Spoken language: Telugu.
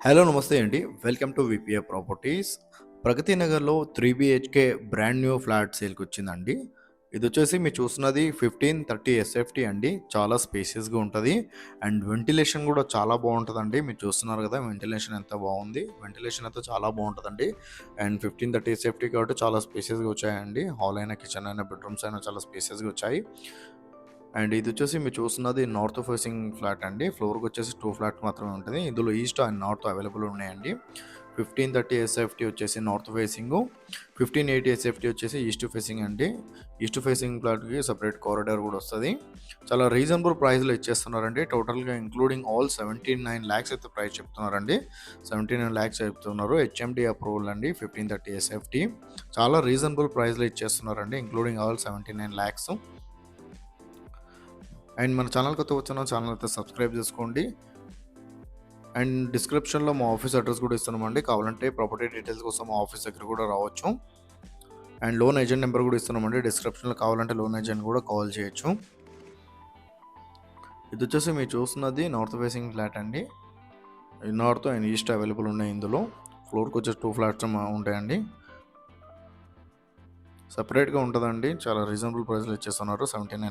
హలో నమస్తే అండి. Welcome to VPA properties. Pragathi నగర్‌లో 3 బీహెచ్‌కే బ్రాండ్ న్యూ ఫ్లాట్ సేల్‌కొచ్చిందండి. ఇదొచ్చేసి మీరు చూస్తున్నది 1530 ఎస్ఎఫ్టీ అండి. చాలా స్పేషియస్‌గా ఉంటది. అండ్ వెంటిలేషన్ గూడా చాలా బావుంటదండి. మీరు చూస్తున్నారు గదా! వెంటిలేషన్ ఎంత బావుంది. వెంటిలేషన్ అయితే చాలా బావుంటదండి. అండ్ 1530 ఎస్ఎఫ్టీ కాబట్టి చాలా స్పేషియస్‌గా వచ్చాయండి. హాల్ అయినా, కిచెన్ అయినా, బెడ్‌రూమ్స్ అయినా చాలా స్పేషియస్‌గా వచ్చాయి. అండ్ ఇదొచ్చేసి మీరు చూస్తున్నది నార్త్ ఫేసింగ్ ఫ్లాట్ అండి. ఫ్లోర్‌కొచ్చేసి 2 ఫ్లాట్స్ మాత్రమే ఉంటది. ఇందులో ఈస్ట్ అండ్ నార్త్ అవైలబుల్ ఉన్నాయండి. 1530 ఎస్ఎఫ్టీ వచ్చేసి నార్త్ ఫేసింగు. 1580 ఎస్ఎఫ్టీ వచ్చేసి ఈస్ట్ ఫేసింగ్ అండి. ఈస్ట్ ఫేసింగ్ ఫ్లాట్‌కి సెపరేట్ కారిడార్ గూడా వస్తది. చాలా రీజనబుల్ ప్రైస్‌లో ఇచ్చేస్తున్నారండి. టోటల్‌గా ఇంక్లూడింగ్ ఆల్ 79,00,000 అయితే ప్రైస్ చెప్తున్నారండి. 79,00,000 చెప్తున్నారు. హెచ్ఎండీ అప్రూవల్ అండి 1530 ఎస్ఎఫ్టీ. చాలా రీజనబుల్ ప్రైస్‌లో ఇచ్చేస్తున్నారండి. Including all 79,00,000. అండ్ మన ఛానల్ కొత్తగా వచ్చిన ఛానల్ అయితే సబ్స్క్రైబ్ చేసుకోండి. అండ్ డిస్క్రిప్షన్‌లో మా ఆఫీస్ అడ్రస్ కూడా ఇస్తున్నామండి. కావాలంటే ప్రాపర్టీ డీటెయిల్స్ కోసం మా ఆఫీస్ దగ్గర కూడా రావచ్చు. అండ్ లోన్ ఏజెంట్ నెంబర్ కూడా ఇస్తున్నామండి. డిస్క్రిప్షన్‌లో కావాలంటే లోన్ ఏజెంట్ కూడా కాల్ చేయొచ్చు. ఇది వచ్చేసి మీరు చూస్తున్నది నార్త్ ఫేసింగ్ ఫ్లాట్ అండి. నార్త్ అండ్ ఈస్ట్ అవైలబుల్ ఉన్నాయి ఇందులో. ఫ్లోర్‌కి వచ్చేసి 2 ఫ్లాట్స్ ఉంటాయండి. సెపరేట్‌గా ఉంటదండి. చాలా రీజనబుల్ ప్రైస్‌లో ఇచ్చేస్తున్నారు. 79